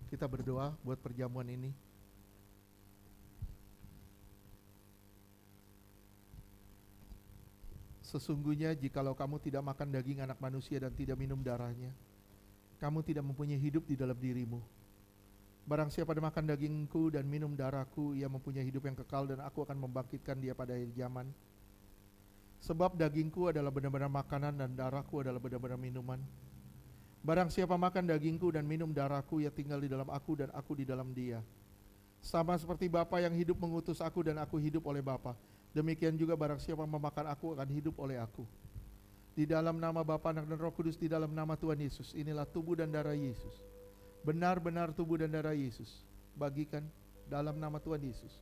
Kita berdoa buat perjamuan ini. Sesungguhnya jikalau kamu tidak makan daging anak manusia dan tidak minum darahnya, kamu tidak mempunyai hidup di dalam dirimu. Barang siapa makan dagingku dan minum darahku, ia mempunyai hidup yang kekal, dan aku akan membangkitkan dia pada akhir zaman. Sebab dagingku adalah benar-benar makanan dan darahku adalah benar-benar minuman. Barang siapa makan dagingku dan minum darahku, ia tinggal di dalam aku dan aku di dalam dia. Sama seperti Bapa yang hidup mengutus aku dan aku hidup oleh Bapa, demikian juga barang siapa memakan aku akan hidup oleh aku. Di dalam nama Bapa, Anak dan Roh Kudus, di dalam nama Tuhan Yesus, inilah tubuh dan darah Yesus. Benar-benar tubuh dan darah Yesus. Bagikan dalam nama Tuhan Yesus.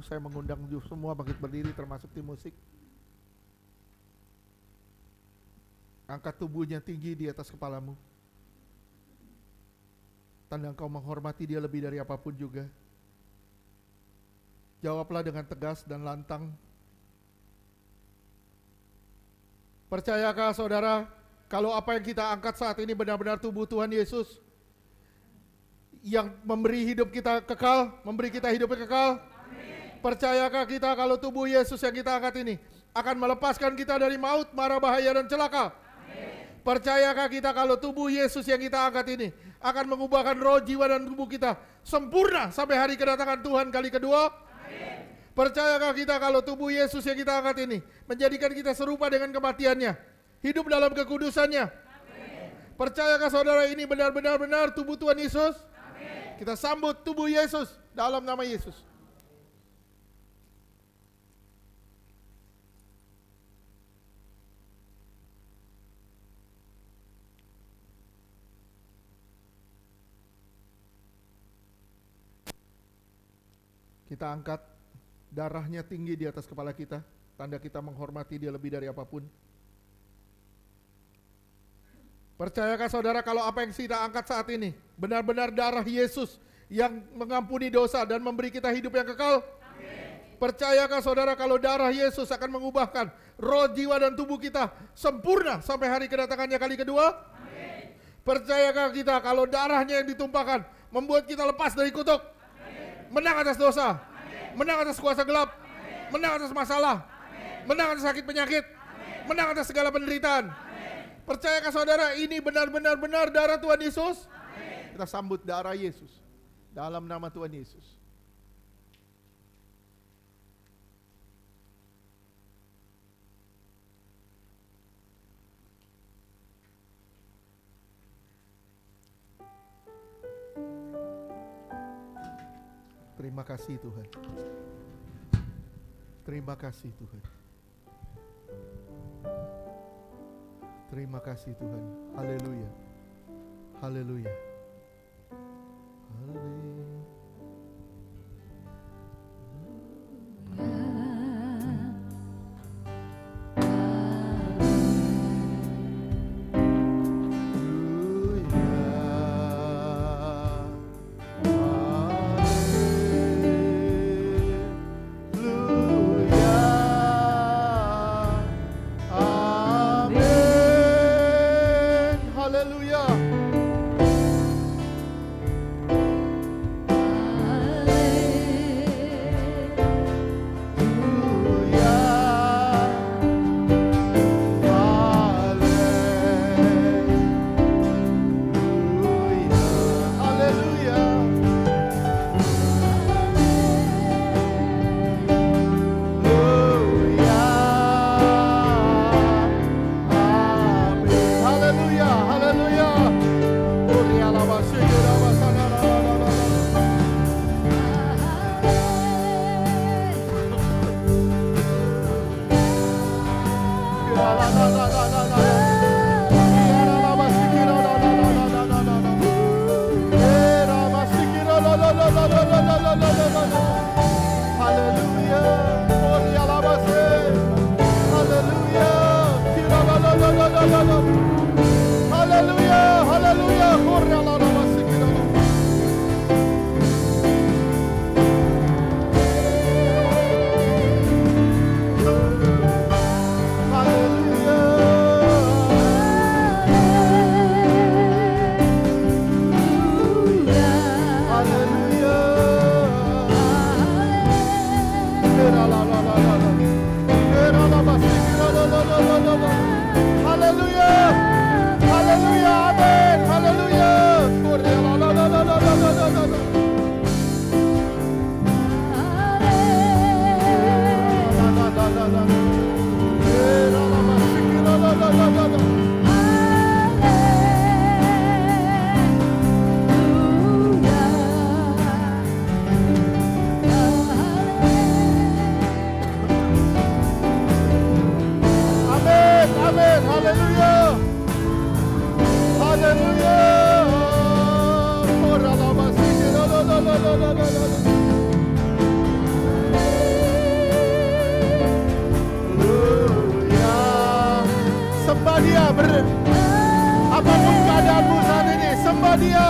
Saya mengundang semua bangkit berdiri termasuk tim musik. Angkat tubuhnya tinggi di atas kepalamu. Tanda engkau menghormati dia lebih dari apapun juga. Jawablah dengan tegas dan lantang. Percayakah saudara, kalau apa yang kita angkat saat ini benar-benar tubuh Tuhan Yesus yang memberi hidup kita kekal, memberi kita hidup yang kekal? Percayakah kita kalau tubuh Yesus yang kita angkat ini akan melepaskan kita dari maut, mara bahaya dan celaka? Amin. Percayakah kita kalau tubuh Yesus yang kita angkat ini akan mengubahkan roh, jiwa dan tubuh kita sempurna sampai hari kedatangan Tuhan kali kedua? Amin. Percayakah kita kalau tubuh Yesus yang kita angkat ini menjadikan kita serupa dengan kematiannya, hidup dalam kekudusannya? Amin. Percayakah saudara ini benar-benar tubuh Tuhan Yesus? Amin. Kita sambut tubuh Yesus dalam nama Yesus. Kita angkat darahnya tinggi di atas kepala kita, tanda kita menghormati dia lebih dari apapun. Percayakah saudara kalau apa yang kita angkat saat ini benar-benar darah Yesus yang mengampuni dosa dan memberi kita hidup yang kekal? Amin. Percayakah saudara kalau darah Yesus akan mengubahkan roh, jiwa, dan tubuh kita sempurna sampai hari kedatangannya kali kedua? Amin. Percayakah kita kalau darahnya yang ditumpahkan membuat kita lepas dari kutuk? Amin. Menang atas dosa? Amin. Menang atas kuasa gelap? Amin. Menang atas masalah? Amin. Menang atas sakit penyakit? Amin. Menang atas segala penderitaan? Amin. Percayakah saudara ini benar-benar darah Tuhan Yesus? Amin. Kita sambut darah Yesus dalam nama Tuhan Yesus. Terima kasih Tuhan. Terima kasih Tuhan. Terima kasih Tuhan. Haleluya. Haleluya. Haleluya. Apapun keadaanmu saat ini, sembah Dia.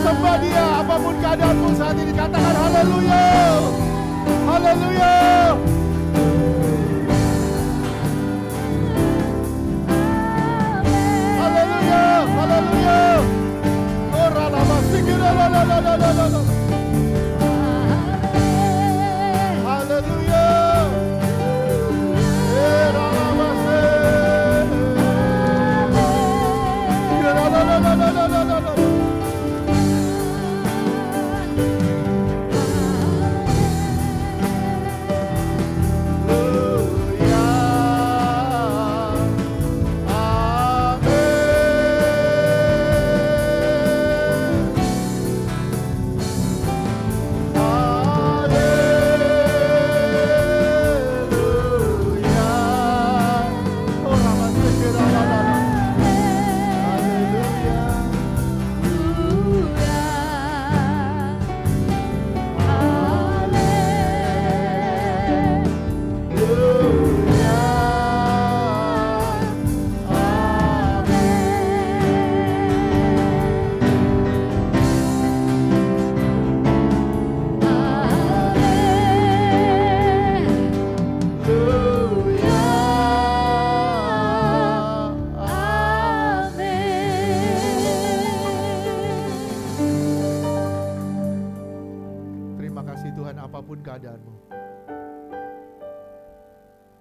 Sembah Dia, apapun keadaanmu saat ini, katakan haleluya. Haleluya. Haleluya, haleluya. Ora la masikira la la la la la la. Haleluya. Era la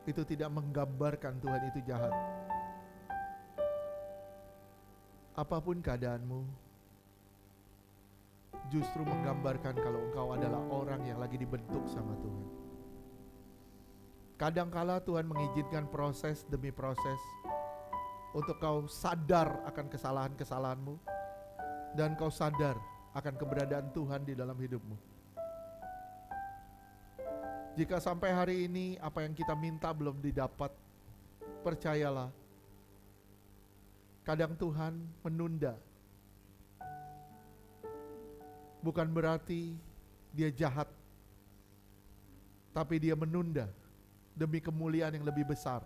itu tidak menggambarkan Tuhan itu jahat. Apapun keadaanmu, justru menggambarkan kalau engkau adalah orang yang lagi dibentuk sama Tuhan. Kadangkala Tuhan mengizinkan proses demi proses untuk kau sadar akan kesalahan-kesalahanmu, dan kau sadar akan keberadaan Tuhan di dalam hidupmu. Jika sampai hari ini apa yang kita minta belum didapat, percayalah, kadang Tuhan menunda. Bukan berarti dia jahat, tapi dia menunda demi kemuliaan yang lebih besar.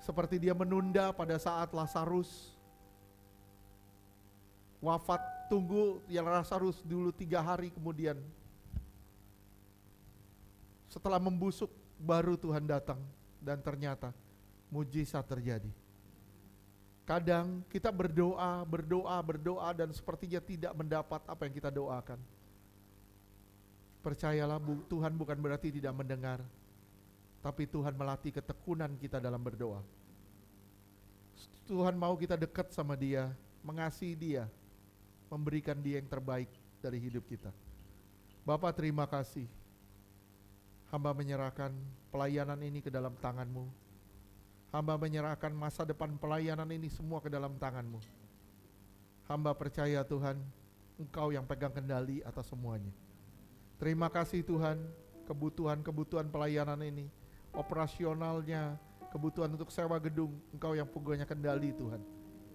Seperti dia menunda pada saat Lazarus wafat, tunggu yang Lazarus dulu 3 hari kemudian. Setelah membusuk baru Tuhan datang, dan ternyata mujizat terjadi. Kadang kita berdoa dan sepertinya tidak mendapat apa yang kita doakan. Percayalah, Tuhan bukan berarti tidak mendengar, tapi Tuhan melatih ketekunan kita dalam berdoa. Tuhan mau kita dekat sama Dia, mengasihi Dia, memberikan Dia yang terbaik dari hidup kita. Bapa, terima kasih. Hamba menyerahkan pelayanan ini ke dalam tangan-Mu. Hamba menyerahkan masa depan pelayanan ini semua ke dalam tangan-Mu. Hamba percaya Tuhan, Engkau yang pegang kendali atas semuanya. Terima kasih Tuhan, kebutuhan-kebutuhan pelayanan ini, operasionalnya, kebutuhan untuk sewa gedung, Engkau yang pegangnya kendali Tuhan.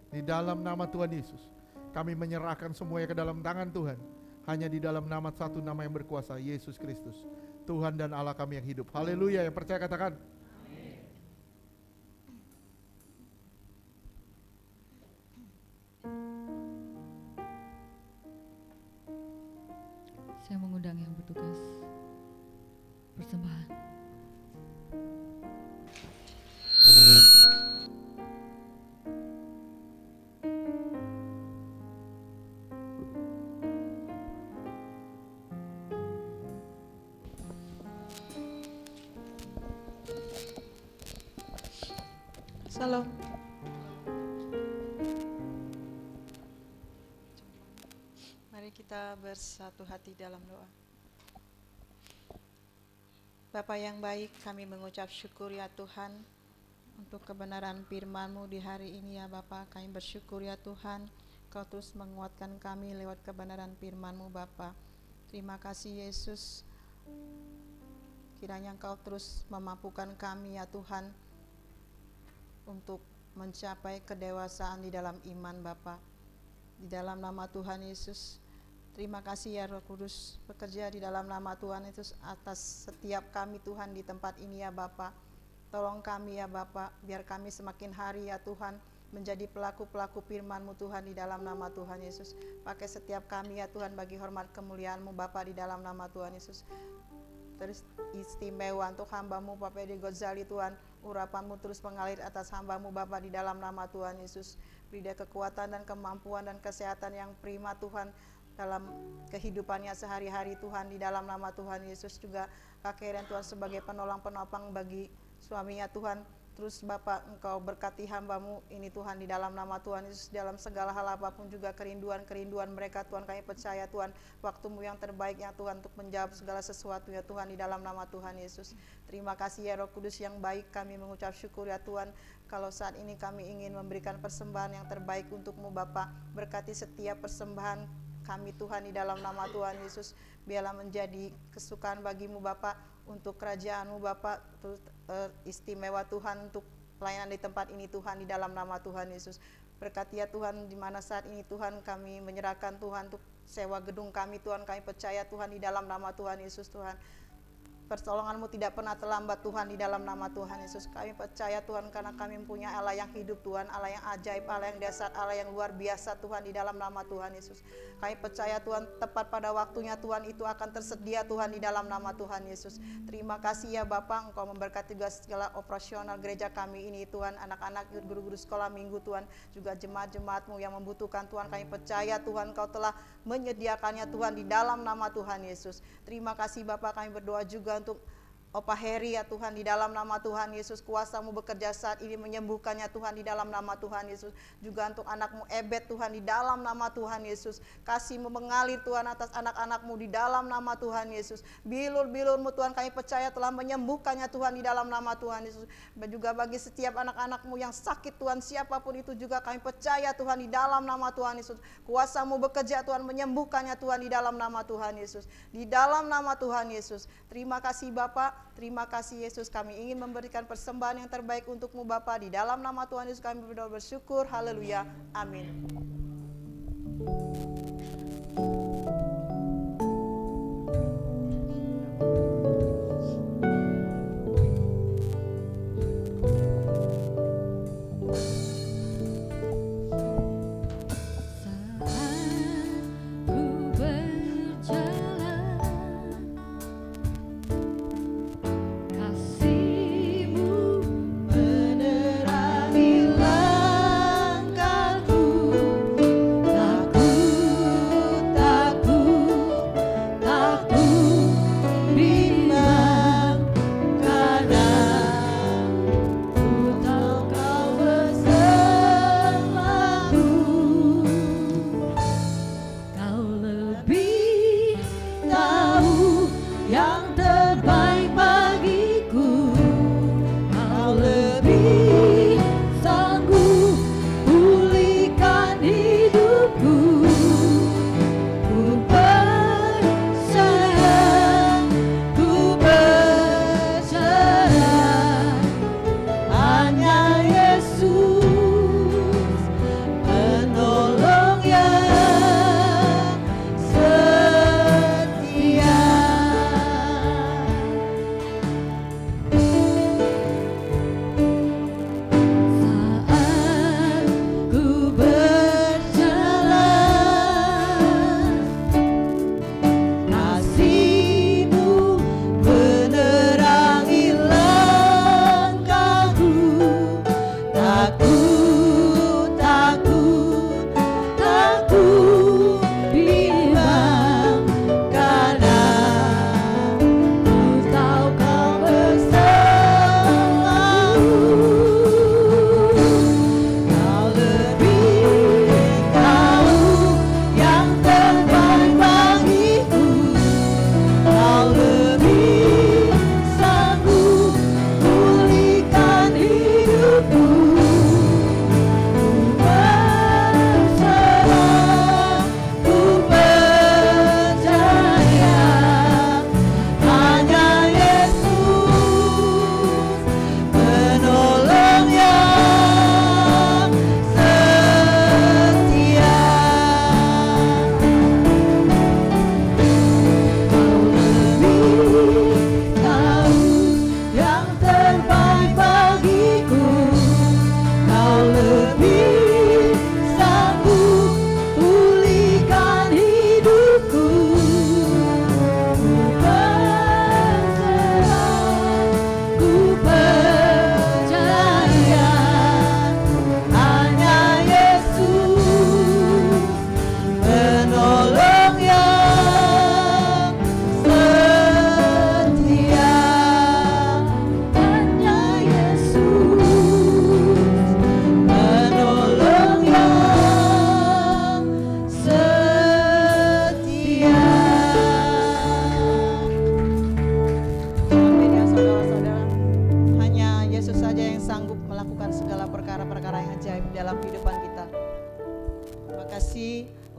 Di dalam nama Tuhan Yesus, kami menyerahkan semuanya ke dalam tangan Tuhan. Hanya di dalam nama satu nama yang berkuasa, Yesus Kristus, Tuhan dan Allah kami yang hidup. Haleluya, yang percaya katakan amin. Saya mengundang yang bertugas persembahan. Salam. Mari kita bersatu hati dalam doa. Bapa yang baik, kami mengucap syukur ya Tuhan untuk kebenaran firman-Mu di hari ini ya Bapa. Kami bersyukur ya Tuhan, Kau terus menguatkan kami lewat kebenaran firman-Mu Bapa. Terima kasih Yesus. Kiranya Engkau terus memampukan kami ya Tuhan untuk mencapai kedewasaan di dalam iman Bapa. Di dalam nama Tuhan Yesus, terima kasih ya Roh Kudus bekerja di dalam nama Tuhan Yesus atas setiap kami Tuhan di tempat ini ya Bapa. Tolong kami ya Bapa, biar kami semakin hari ya Tuhan menjadi pelaku-pelaku firman-Mu Tuhan di dalam nama Tuhan Yesus. Pakai setiap kami ya Tuhan bagi hormat kemuliaan-Mu Bapa di dalam nama Tuhan Yesus. Terus istimewa untuk hamba-Mu Bapak Edi Gozali Tuhan, urapan-Mu terus mengalir atas hamba-Mu Bapa di dalam nama Tuhan Yesus. Beri dia kekuatan dan kemampuan dan kesehatan yang prima Tuhan dalam kehidupannya sehari-hari Tuhan di dalam nama Tuhan Yesus. Juga kakek Tuhan sebagai penolong-penopang bagi suaminya Tuhan. Terus Bapak Engkau berkati hamba-Mu ini Tuhan di dalam nama Tuhan Yesus. Dalam segala hal apapun juga kerinduan-kerinduan mereka Tuhan, kami percaya Tuhan waktu-Mu yang terbaik ya Tuhan untuk menjawab segala sesuatu ya Tuhan di dalam nama Tuhan Yesus. Terima kasih ya Roh Kudus yang baik, kami mengucap syukur ya Tuhan. Kalau saat ini kami ingin memberikan persembahan yang terbaik untuk-Mu Bapak. Berkati setiap persembahan kami Tuhan di dalam nama Tuhan Yesus. Biarlah menjadi kesukaan bagi-Mu Bapak, untuk kerajaan-Mu Bapak, istimewa Tuhan untuk pelayanan di tempat ini Tuhan di dalam nama Tuhan Yesus. Berkati ya Tuhan, di mana saat ini Tuhan kami menyerahkan Tuhan untuk sewa gedung kami Tuhan, kami percaya Tuhan di dalam nama Tuhan Yesus Tuhan. Pertolongan-Mu tidak pernah terlambat Tuhan di dalam nama Tuhan Yesus. Kami percaya Tuhan karena kami mempunyai Allah yang hidup Tuhan, Allah yang ajaib, Allah yang dahsyat, Allah yang luar biasa Tuhan di dalam nama Tuhan Yesus. Kami percaya Tuhan tepat pada waktunya Tuhan itu akan tersedia Tuhan di dalam nama Tuhan Yesus. Terima kasih ya Bapak, Engkau memberkati juga segala operasional gereja kami ini Tuhan, anak-anak guru-guru sekolah minggu Tuhan, juga jemaat-jemaat-Mu yang membutuhkan Tuhan. Kami percaya Tuhan Engkau telah menyediakannya Tuhan di dalam nama Tuhan Yesus. Terima kasih Bapak, kami berdoa juga untuk Opa Heri ya Tuhan, di dalam nama Tuhan Yesus, kuasa-Mu bekerja saat ini menyembuhkannya Tuhan, di dalam nama Tuhan Yesus. Juga untuk anak-Mu Ebet Tuhan, di dalam nama Tuhan Yesus. Kasih-Mu mengalir Tuhan atas anak-anak-Mu di dalam nama Tuhan Yesus. Bilur-bilur-Mu Tuhan, kami percaya telah menyembuhkannya Tuhan di dalam nama Tuhan Yesus. Dan juga bagi setiap anak-anak-Mu yang sakit Tuhan, siapapun itu juga kami percaya Tuhan di dalam nama Tuhan Yesus. Kuasa-Mu bekerja Tuhan, menyembuhkannya Tuhan di dalam nama Tuhan Yesus. Di dalam nama Tuhan Yesus. Terima kasih Bapak. Terima kasih Yesus, kami ingin memberikan persembahan yang terbaik untuk-Mu Bapa. Di dalam nama Tuhan Yesus kami berdoa bersyukur. Haleluya. Amin.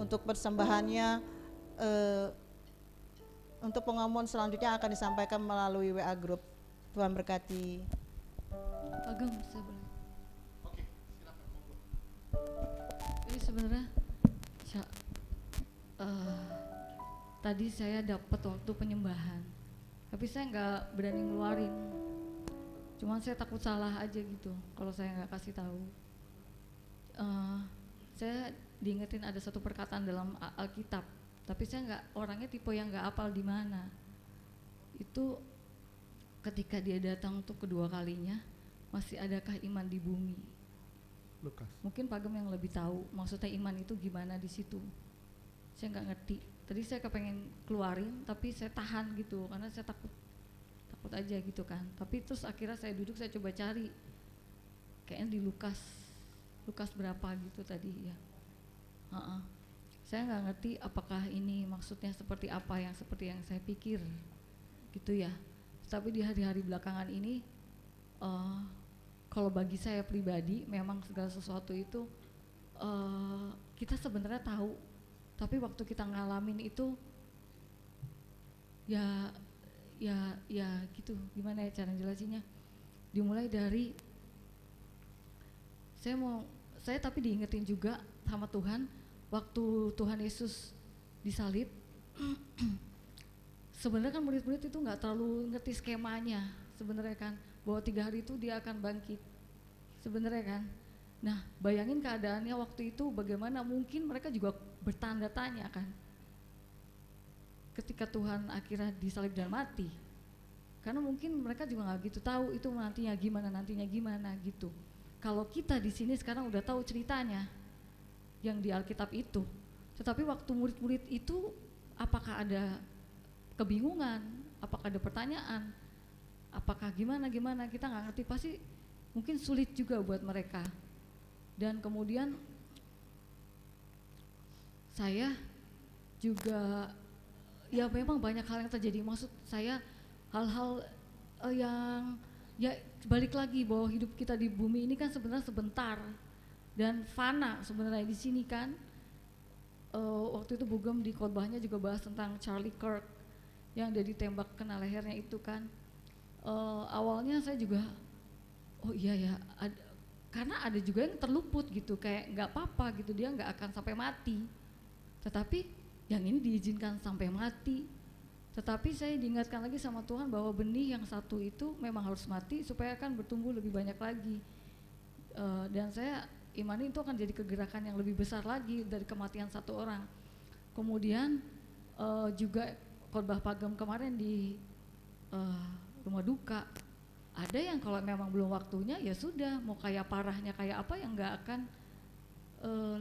Untuk persembahannya, untuk pengumuman selanjutnya akan disampaikan melalui WA Group. Tuhan berkati. Agam, saya boleh? Oke, silakan. Jadi sebenarnya tadi saya dapat waktu penyembahan, tapi saya nggak berani ngeluarin. Cuman saya takut salah aja gitu kalau saya nggak kasih tahu. Saya diingetin ada satu perkataan dalam Alkitab, tapi saya nggak, orangnya tipe yang nggak hafal di mana. Itu ketika dia datang untuk kedua kalinya, masih adakah iman di bumi? Lukas. Mungkin Pak Gem yang lebih tahu maksudnya iman itu gimana di situ. Saya nggak ngerti. Tadi saya kepengen keluarin, tapi saya tahan gitu karena saya takut takut aja gitu kan. Tapi terus akhirnya saya duduk, saya coba cari, kayaknya di Lukas berapa gitu tadi ya. Saya nggak ngerti apakah ini maksudnya seperti apa yang seperti yang saya pikir gitu ya. Tapi di hari-hari belakangan ini kalau bagi saya pribadi memang segala sesuatu itu kita sebenarnya tahu, tapi waktu kita ngalamin itu ya gitu, gimana ya cara jelasinnya. Dimulai dari saya tapi diingetin juga sama Tuhan waktu Tuhan Yesus disalib. Sebenarnya kan murid-murid itu nggak terlalu ngerti skemanya sebenarnya kan, bahwa 3 hari itu dia akan bangkit sebenarnya kan. Nah bayangin keadaannya waktu itu bagaimana, mungkin mereka juga bertanda tanya kan ketika Tuhan akhirnya disalib dan mati, karena mungkin mereka juga nggak gitu tahu itu nantinya gimana gitu. Kalau kita di sini sekarang udah tahu ceritanya yang di Alkitab itu, tetapi waktu murid-murid itu apakah ada kebingungan, apakah ada pertanyaan, apakah gimana kita nggak ngerti, pasti mungkin sulit juga buat mereka. Dan kemudian saya juga ya memang banyak hal yang terjadi, maksud saya hal-hal yang ya balik lagi bahwa hidup kita di bumi ini kan sebenarnya sebentar dan fana sebenarnya di sini kan. Waktu itu Bugem di khotbahnya juga bahas tentang Charlie Kirk yang dia ditembak kena lehernya itu kan. Awalnya saya juga oh iya ya, karena ada juga yang terluput gitu, kayak nggak apa-apa gitu, dia nggak akan sampai mati, tetapi yang ini diizinkan sampai mati. Tetapi saya diingatkan lagi sama Tuhan bahwa benih yang satu itu memang harus mati supaya akan bertumbuh lebih banyak lagi. Dan saya imani itu akan jadi kegerakan yang lebih besar lagi dari kematian satu orang. Kemudian juga khotbah pagem kemarin di rumah duka, ada yang kalau memang belum waktunya ya sudah, mau kayak parahnya kayak apa yang nggak akan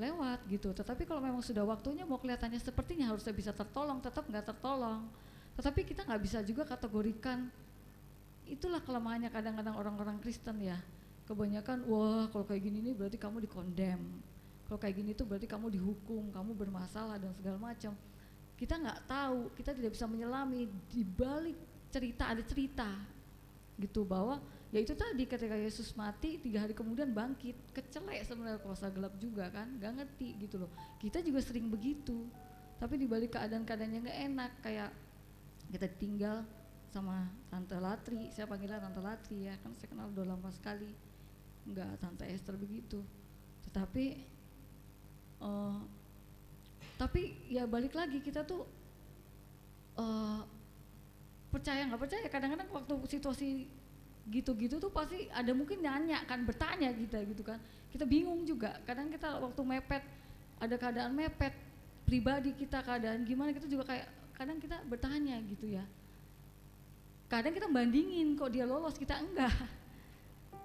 lewat gitu. Tetapi kalau memang sudah waktunya, mau kelihatannya sepertinya harusnya bisa tertolong, tetap nggak tertolong. Tetapi kita nggak bisa juga kategorikan, itulah kelemahannya kadang-kadang orang-orang Kristen ya. Kebanyakan, wah kalau kayak gini nih berarti kamu dikondem, kalau kayak gini tuh berarti kamu dihukum, kamu bermasalah dan segala macam. Kita nggak tahu, kita tidak bisa menyelami di balik cerita, ada cerita gitu, bahwa ya itu tadi ketika Yesus mati 3 hari kemudian bangkit, kecelek sebenarnya, kuasa gelap juga kan, nggak ngerti gitu loh. Kita juga sering begitu, tapi di balik keadaan-keadaan yang nggak enak, kayak kita tinggal sama Tante Latri, saya panggilnya Tante Latri ya, kan saya kenal udah lama sekali, nggak Tante Esther begitu. Tapi ya balik lagi, kita tuh percaya nggak percaya, kadang-kadang waktu situasi gitu-gitu tuh pasti ada mungkin nanya kan, bertanya kita gitu kan, kita bingung juga. Kadang kita waktu mepet, ada keadaan mepet pribadi kita, keadaan gimana, kita juga kayak kadang kita bertanya gitu ya. Kadang kita bandingin, kok dia lolos kita enggak,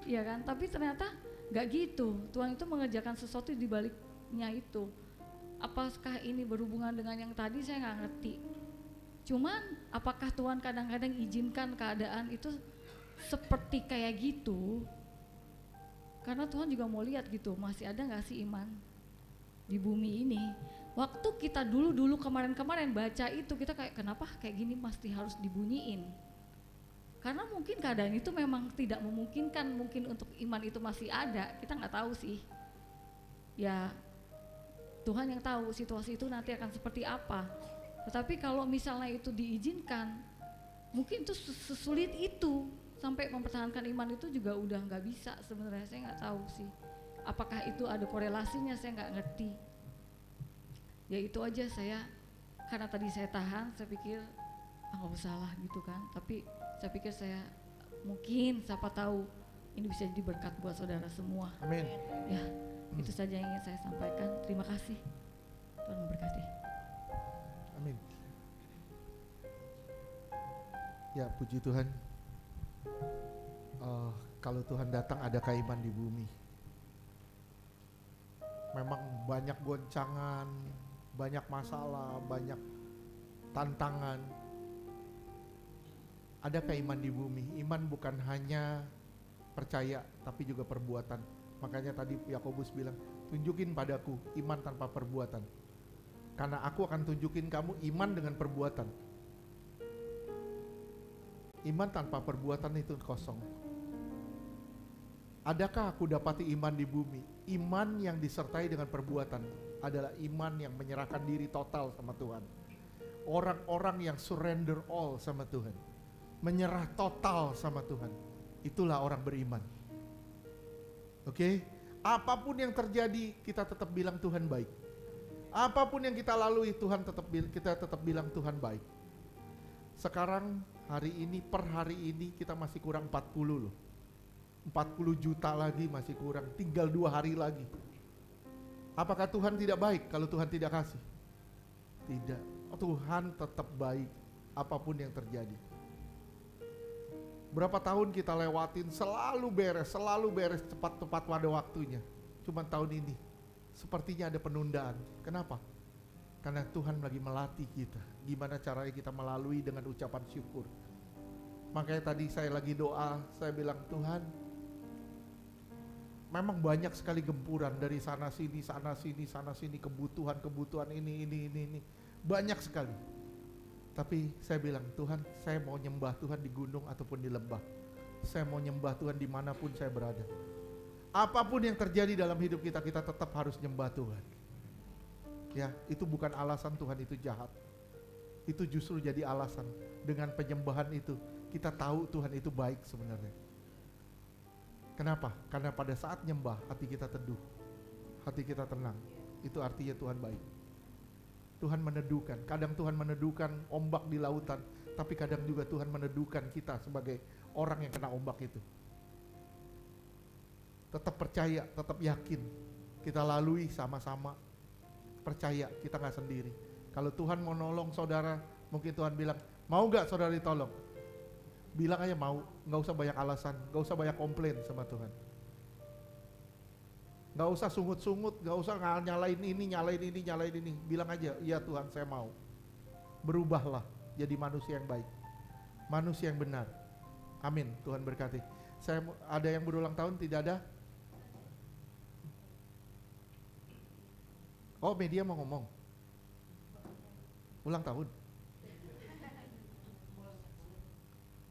ya kan? Tapi ternyata nggak gitu. Tuhan itu mengerjakan sesuatu di baliknya itu. Apakah ini berhubungan dengan yang tadi, saya nggak ngerti. Cuman apakah Tuhan kadang-kadang izinkan keadaan itu seperti kayak gitu? Karena Tuhan juga mau lihat gitu, masih ada nggak sih iman di bumi ini. Waktu kita dulu kemarin-kemarin baca itu, kita kayak kenapa kayak gini pasti harus dibunyiin. Karena mungkin keadaan itu memang tidak memungkinkan, mungkin untuk iman itu masih ada, kita nggak tahu sih. Ya Tuhan yang tahu situasi itu nanti akan seperti apa. Tetapi kalau misalnya itu diizinkan, mungkin itu sesulit itu sampai mempertahankan iman itu juga udah nggak bisa sebenarnya. Saya nggak tahu sih apakah itu ada korelasinya, saya nggak ngerti. Ya itu aja, saya karena tadi saya tahan, saya pikir nggak usah lah gitu kan. Tapi saya pikir saya mungkin siapa tahu ini bisa jadi berkat buat saudara semua. Amin. Ya itu saja yang ingin saya sampaikan. Terima kasih, Tuhan memberkati. Amin. Ya puji Tuhan. Kalau Tuhan datang ada iman di bumi. Memang banyak goncangan, banyak masalah, banyak tantangan. Adakah iman di bumi? Iman bukan hanya percaya, tapi juga perbuatan. Makanya tadi Yakobus bilang, tunjukin padaku iman tanpa perbuatan. Karena aku akan tunjukin kamu iman dengan perbuatan. Iman tanpa perbuatan itu kosong. Adakah aku dapati iman di bumi? Iman yang disertai dengan perbuatan adalah iman yang menyerahkan diri total sama Tuhan. Orang-orang yang surrender all sama Tuhan, menyerah total sama Tuhan, itulah orang beriman. Oke? Apapun yang terjadi, kita tetap bilang Tuhan baik. Apapun yang kita lalui, kita tetap bilang Tuhan baik. Sekarang hari ini, per hari ini kita masih kurang 40 loh. 40 juta lagi masih kurang, tinggal 2 hari lagi. Apakah Tuhan tidak baik kalau Tuhan tidak kasih? Tidak. Tuhan tetap baik apapun yang terjadi. Berapa tahun kita lewatin selalu beres tepat pada waktunya. Cuman tahun ini sepertinya ada penundaan. Kenapa? Karena Tuhan lagi melatih kita gimana caranya kita melalui dengan ucapan syukur. Makanya tadi saya lagi doa, saya bilang, Tuhan, memang banyak sekali gempuran dari sana sini, kebutuhan ini. Banyak sekali. Tapi saya bilang, Tuhan, saya mau nyembah Tuhan di gunung ataupun di lembah. Saya mau nyembah Tuhan dimanapun saya berada. Apapun yang terjadi dalam hidup kita, kita tetap harus nyembah Tuhan. Ya, itu bukan alasan Tuhan itu jahat. Itu justru jadi alasan. Dengan penyembahan itu, kita tahu Tuhan itu baik sebenarnya. Kenapa? Karena pada saat nyembah, hati kita teduh, hati kita tenang. Itu artinya Tuhan baik. Tuhan meneduhkan, kadang Tuhan meneduhkan ombak di lautan, tapi kadang juga Tuhan meneduhkan kita sebagai orang yang kena ombak itu. Tetap percaya, tetap yakin, kita lalui sama-sama. Percaya, kita gak sendiri. Kalau Tuhan mau nolong saudara, mungkin Tuhan bilang, mau gak saudara ditolong? Bilang aja mau, gak usah banyak alasan, gak usah banyak komplain sama Tuhan. Gak usah sungut-sungut, gak usah nyalain ini. Bilang aja, iya Tuhan saya mau. Berubahlah jadi manusia yang baik, manusia yang benar. Amin, Tuhan berkati. Ada yang berulang tahun, tidak ada? Oh, media mau ngomong. Ulang tahun.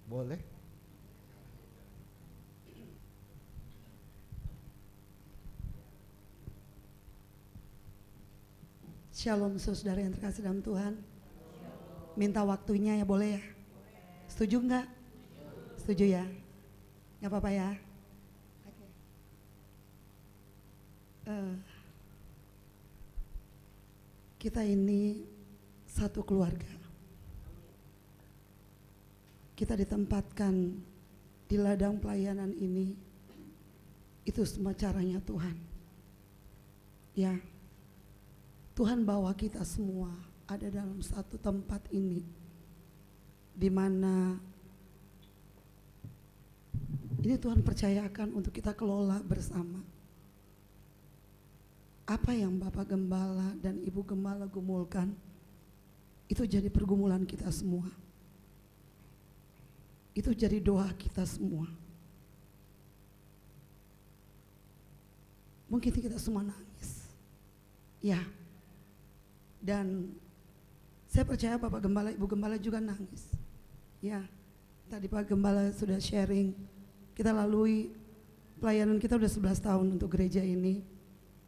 Boleh. Shalom saudara yang terkasih dalam Tuhan. Minta waktunya ya, boleh ya? Setuju enggak? Setuju ya? Gak apa-apa ya? Okay. Kita ini satu keluarga. Kita ditempatkan di ladang pelayanan ini. Itu semua caranya Tuhan. Ya. Tuhan bawa kita semua ada dalam satu tempat ini, di mana ini Tuhan percayakan untuk kita kelola bersama. Apa yang Bapak Gembala dan Ibu Gembala gumulkan, itu jadi pergumulan kita semua. Itu jadi doa kita semua. Mungkin kita semua nangis. Ya. Dan saya percaya Bapak Gembala, Ibu Gembala juga nangis. Ya, tadi Pak Gembala sudah sharing, kita lalui pelayanan kita udah 11 tahun untuk gereja ini.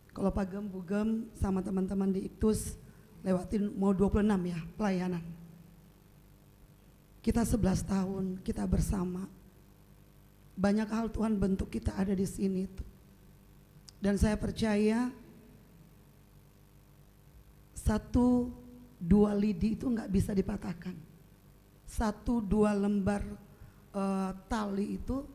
Kalau Pak Gem, Bu Gem sama teman-teman di Iktus lewatin mau 26 ya pelayanan. Kita 11 tahun, kita bersama. Banyak hal Tuhan bentuk kita ada di sini tuh. Dan saya percaya 1-2 lidi itu nggak bisa dipatahkan. 1-2 lembar tali itu,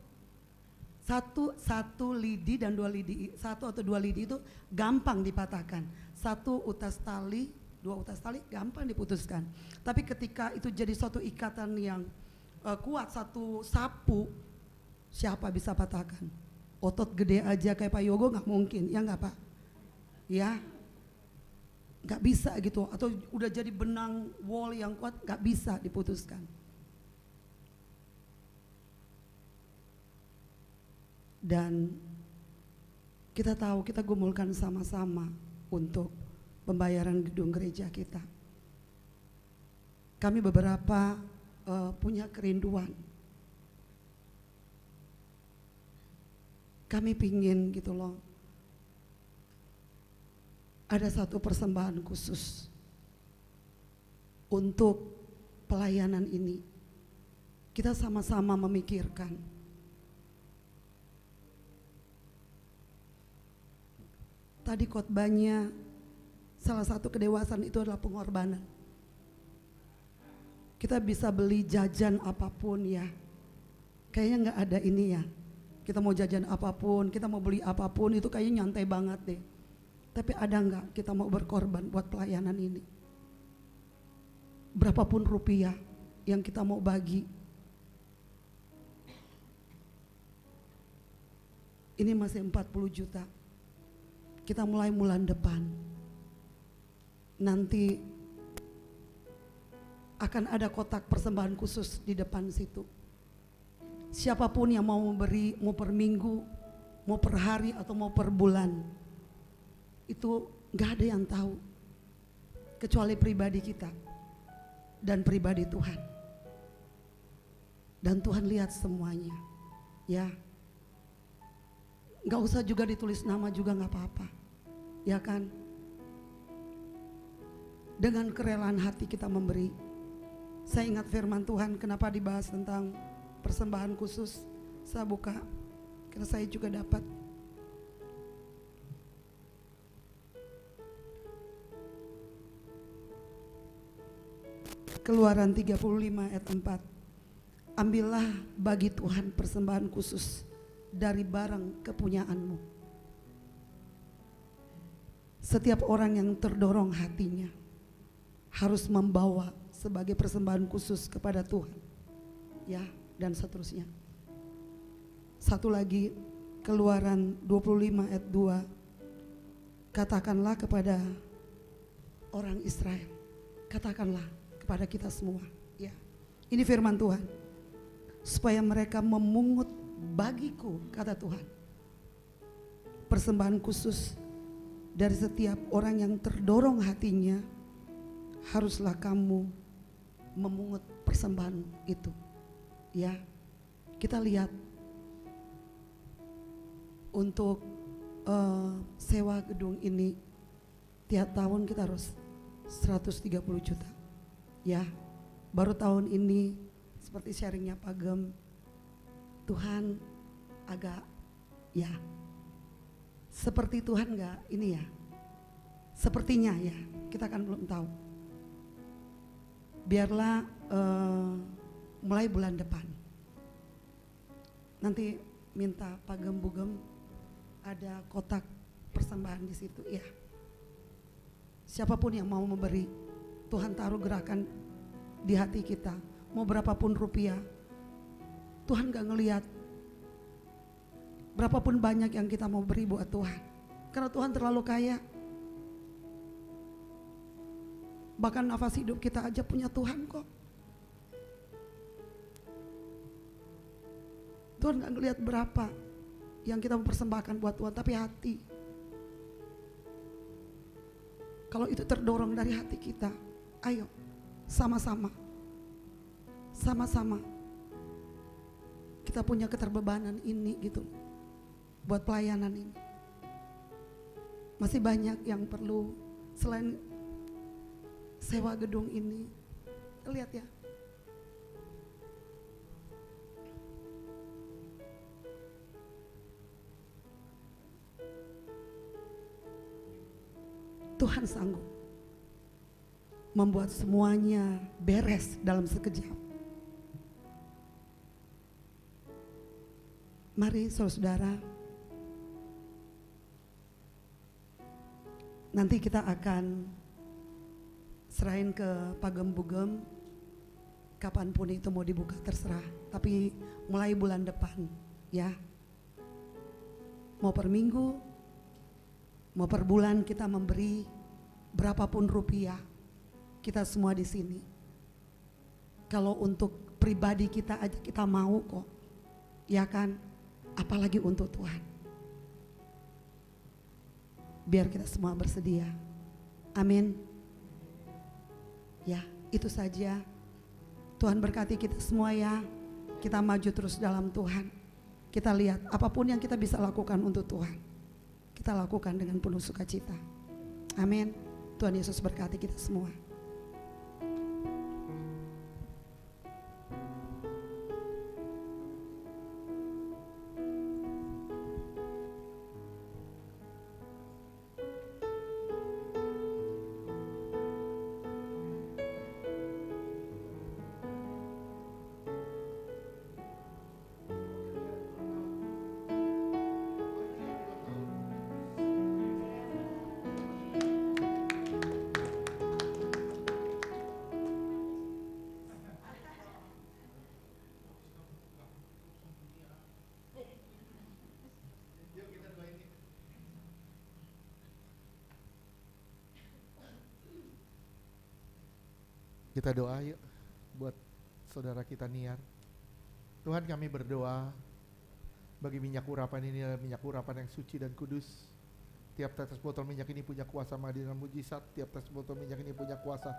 satu lidi dan 2 lidi, 1 atau 2 lidi itu gampang dipatahkan. 1 utas tali, 2 utas tali gampang diputuskan. Tapi ketika itu jadi suatu ikatan yang kuat, satu sapu, siapa bisa patahkan? Otot gede aja kayak Pak Yogo nggak mungkin, ya nggak Pak? Ya. Gak bisa gitu, atau udah jadi benang wall yang kuat, gak bisa diputuskan. Dan kita tahu kita gumulkan sama-sama untuk pembayaran gedung gereja kita. Kami beberapa punya kerinduan. Kami pingin gitu loh, ada satu persembahan khusus untuk pelayanan ini. Kita sama-sama memikirkan. Tadi khotbahnya, salah satu kedewasaan itu adalah pengorbanan. Kita bisa beli jajan apapun ya, kayaknya nggak ada ini ya. Kita mau jajan apapun, kita mau beli apapun, itu kayaknya nyantai banget deh. Tapi ada nggak kita mau berkorban buat pelayanan ini? Berapapun rupiah yang kita mau bagi. Ini masih 40 juta. Kita mulai bulan depan. Nanti akan ada kotak persembahan khusus di depan situ. Siapapun yang mau memberi, mau per minggu, mau per hari atau mau per bulan, itu gak ada yang tahu kecuali pribadi kita dan pribadi Tuhan. Dan Tuhan lihat semuanya, ya. Gak usah juga ditulis nama juga gak apa-apa, ya kan? Dengan kerelaan hati kita memberi. Saya ingat firman Tuhan, kenapa dibahas tentang persembahan khusus. Saya buka, karena saya juga dapat. Keluaran 35 ayat 4. Ambillah bagi Tuhan persembahan khusus dari barang kepunyaanmu. Setiap orang yang terdorong hatinya harus membawa sebagai persembahan khusus kepada Tuhan, ya, dan seterusnya. Satu lagi, Keluaran 25 ayat 2. Katakanlah kepada orang Israel, katakanlah kepada kita semua, ya. Ini firman Tuhan. Supaya mereka memungut bagiku, kata Tuhan, persembahan khusus dari setiap orang yang terdorong hatinya, haruslah kamu memungut persembahan itu. Ya, kita lihat untuk sewa gedung ini tiap tahun kita harus 130 juta. Ya, baru tahun ini seperti sharingnya Pak Gem, Tuhan agak ya seperti Tuhan enggak ini ya, sepertinya ya, kita kan belum tahu. Biarlah mulai bulan depan nanti minta Pak Gem Bugem ada kotak persembahan di situ ya. Siapapun yang mau memberi, Tuhan taruh gerakan di hati kita, mau berapapun rupiah. Tuhan gak ngelihat berapapun banyak yang kita mau beri buat Tuhan, karena Tuhan terlalu kaya. Bahkan nafas hidup kita aja punya Tuhan kok. Tuhan gak ngelihat berapa yang kita mempersembahkan buat Tuhan, tapi hati. Kalau itu terdorong dari hati kita, ayo sama-sama kita punya keterbebanan ini gitu buat pelayanan ini. Masih banyak yang perlu selain sewa gedung ini. Lihat ya, Tuhan sanggup membuat semuanya beres dalam sekejap. Mari saudara-saudara, nanti kita akan serahin ke Pak Gem Bugem, kapanpun itu mau dibuka terserah, tapi mulai bulan depan ya. Mau per minggu, mau per bulan kita memberi berapapun rupiah, kita semua di sini. Kalau untuk pribadi kita aja kita mau kok, ya kan? apalagi untuk Tuhan. Biar kita semua bersedia. Amin. Ya, itu saja. Tuhan berkati kita semua ya. Kita maju terus dalam Tuhan. Kita lihat apapun yang kita bisa lakukan untuk Tuhan, kita lakukan dengan penuh sukacita. Amin. Tuhan Yesus berkati kita semua. Kita doa yuk buat saudara kita Niar. Tuhan, kami berdoa bagi minyak urapan ini adalah minyak urapan yang suci dan kudus. Tiap tetes botol minyak ini punya kuasa menghadirkan mujizat. Tiap tetes botol minyak ini punya kuasa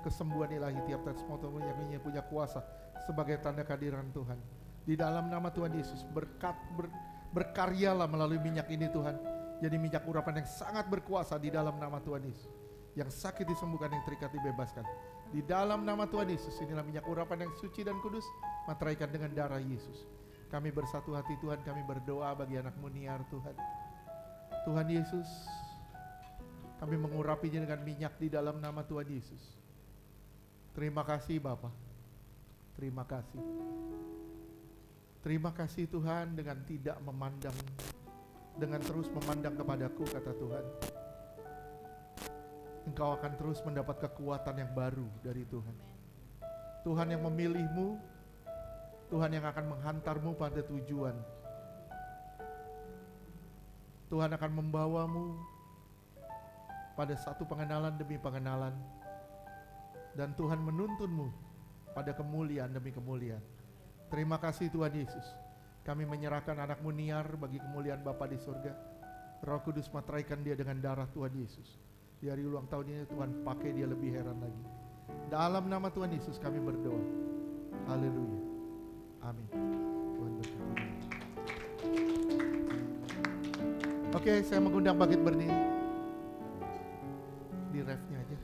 kesembuhan ilahi. Tiap tetes botol minyak ini punya kuasa sebagai tanda kehadiran Tuhan. Di dalam nama Tuhan Yesus, berkaryalah melalui minyak ini Tuhan. Jadi minyak urapan yang sangat berkuasa di dalam nama Tuhan Yesus. Yang sakit disembuhkan, yang terikat dibebaskan. Di dalam nama Tuhan Yesus, inilah minyak urapan yang suci dan kudus, materaikan dengan darah Yesus. Kami bersatu hati Tuhan, kami berdoa bagi anak-Mu Niar Tuhan. Tuhan Yesus, kami mengurapinya dengan minyak di dalam nama Tuhan Yesus. Terima kasih Bapa. Terima kasih. Terima kasih Tuhan, dengan tidak memandang, dengan terus memandang kepadaku, kata Tuhan. Engkau akan terus mendapat kekuatan yang baru dari Tuhan. Tuhan yang memilihmu, Tuhan yang akan menghantarmu pada tujuan. Tuhan akan membawamu pada satu pengenalan demi pengenalan. Dan Tuhan menuntunmu pada kemuliaan demi kemuliaan. Terima kasih Tuhan Yesus. Kami menyerahkan anak-Mu Niar bagi kemuliaan Bapa di surga. Roh Kudus materaikan dia dengan darah Tuhan Yesus. Di hari ulang tahun ini Tuhan pakai dia lebih heran lagi. Dalam nama Tuhan Yesus kami berdoa. Haleluya. Amin. Tuhan berkati. Oke, saya mengundang bangkit berdiri. Di refnya aja.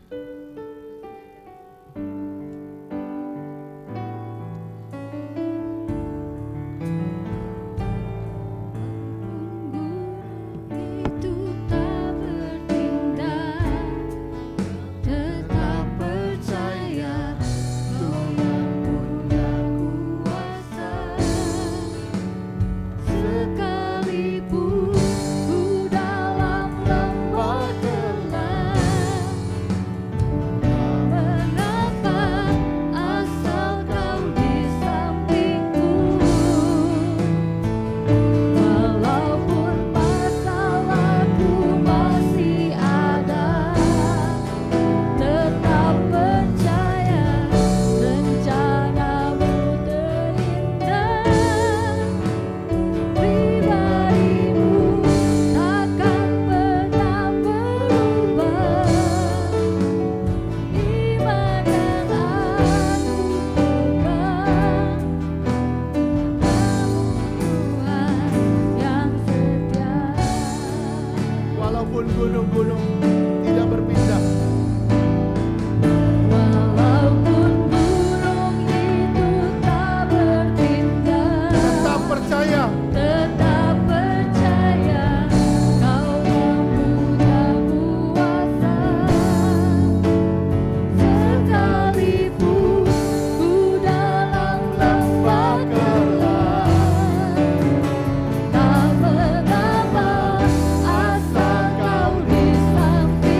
Asal kau di samping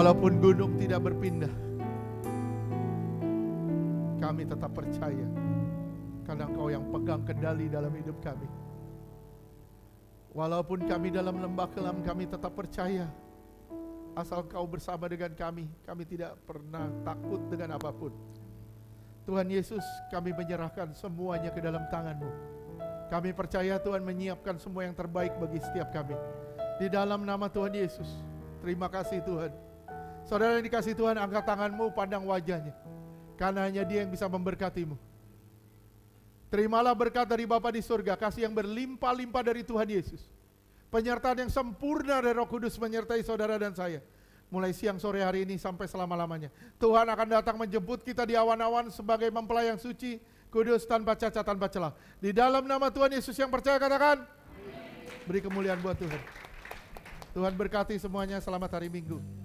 Walaupun gunung tidak berpindah, kami tetap percaya karena Engkau yang pegang kendali dalam hidup kami. Walaupun kami dalam lembah kelam, kami tetap percaya asal Engkau bersama dengan kami tidak pernah takut dengan apapun. Tuhan Yesus, kami menyerahkan semuanya ke dalam tangan-Mu. Kami percaya Tuhan menyiapkan semua yang terbaik bagi setiap kami. Di dalam nama Tuhan Yesus, terima kasih Tuhan. Saudara yang dikasih Tuhan, angkat tangan-Mu, pandang wajahnya. Karena hanya Dia yang bisa memberkati-mu. Terimalah berkat dari Bapa di surga, kasih yang berlimpah-limpah dari Tuhan Yesus. Penyertaan yang sempurna dari Roh Kudus menyertai saudara dan saya. Mulai siang sore hari ini sampai selama-lamanya. Tuhan akan datang menjemput kita di awan-awan sebagai mempelai yang suci, kudus, tanpa cacat, tanpa celah. Di dalam nama Tuhan Yesus yang percaya katakan, beri kemuliaan buat Tuhan. Tuhan berkati semuanya, selamat hari Minggu.